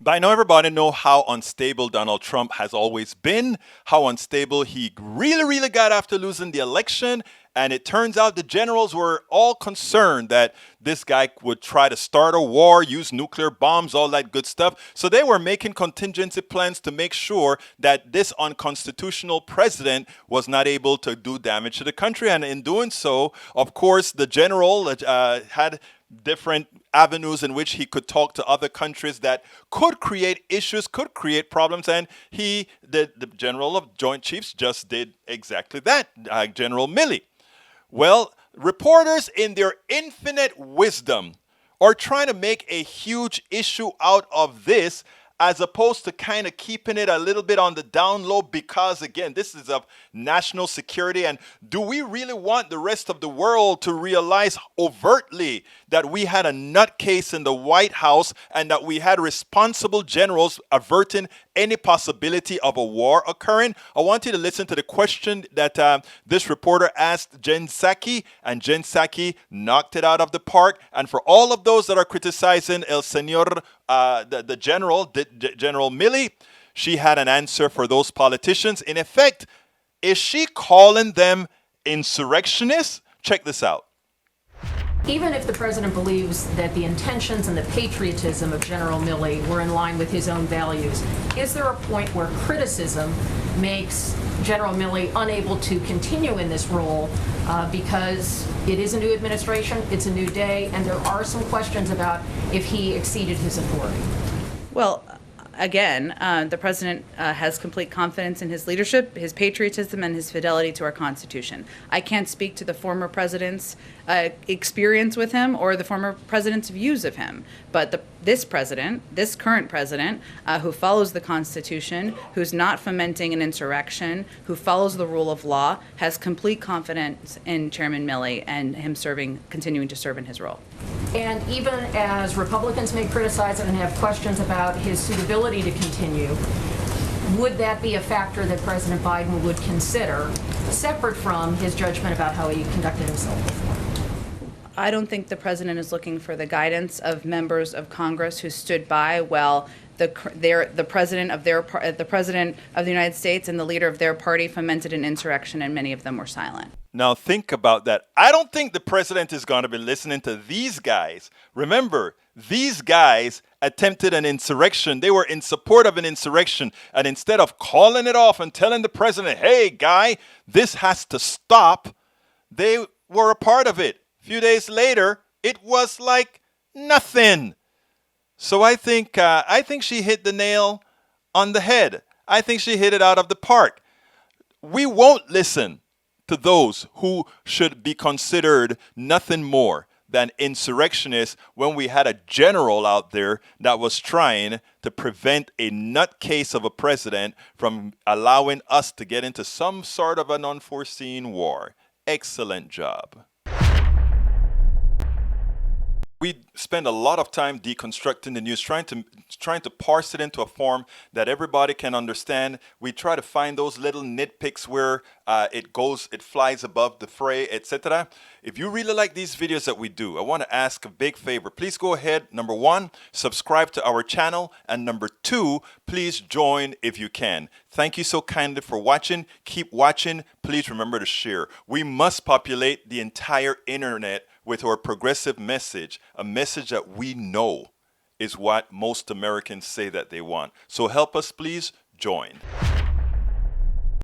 By now, everybody know how unstable Donald Trump has always been, how unstable he really got after losing the election. And it turns out the generals were all concerned that this guy would try to start a war, use nuclear bombs, all that good stuff. So they were making contingency plans to make sure that this unconstitutional president was not able to do damage to the country. And in doing so, of course, the general had different avenues in which he could talk to other countries that could create issues, could create problems, and the General of Joint Chiefs just did exactly that, General Milley. Well, reporters in their infinite wisdom are trying to make a huge issue out of this as opposed to kind of keeping it a little bit on the down low because, again, this is of national security. And do we really want the rest of the world to realize overtly that we had a nutcase in the White House and that we had responsible generals averting any possibility of a war occurring? I want you to listen to the question that this reporter asked Jen Psaki, and Jen Psaki knocked it out of the park. And for all of those that are criticizing El Señor, the General Milley, she had an answer for those politicians. In effect, is she calling them insurrectionists? Check this out. Even if the president believes that the intentions and the patriotism of General Milley were in line with his own values, is there a point where criticism makes General Milley unable to continue in this role because it is a new administration, it's a new day, and there are some questions about if he exceeded his authority? Well, again, the president has complete confidence in his leadership, his patriotism, and his fidelity to our Constitution. I can't speak to the former president's experience with him or the former president's views of him, but this current president, who follows the Constitution, who's not fomenting an insurrection, who follows the rule of law, has complete confidence in Chairman Milley and him continuing to serve in his role. And even as Republicans may criticize it and have questions about his suitability to continue, would that be a factor that President Biden would consider, separate from his judgment about how he conducted himself before? I don't think the president is looking for the guidance of members of Congress who stood by while the president of the United States and the leader of their party fomented an insurrection, and many of them were silent. Now think about that. I don't think the president is going to be listening to these guys. Remember, these guys attempted an insurrection. They were in support of an insurrection. And instead of calling it off and telling the president, hey, guy, this has to stop, they were a part of it. A few days later, it was like nothing. So I think she hit the nail on the head. I think she hit it out of the park. We won't listen to those who should be considered nothing more than insurrectionists when we had a general out there that was trying to prevent a nutcase of a president from allowing us to get into some sort of an unforeseen war. Excellent job. We spend a lot of time deconstructing the news, trying to parse it into a form that everybody can understand. We try to find those little nitpicks where it flies above the fray, etc. If you really like these videos that we do, I want to ask a big favor. Please go ahead. Number one, subscribe to our channel. And number two, please join if you can. Thank you so kindly for watching. Keep watching. Please remember to share. We must populate the entire internet with our progressive message, a message that we know is what most Americans say that they want. So help us, please join.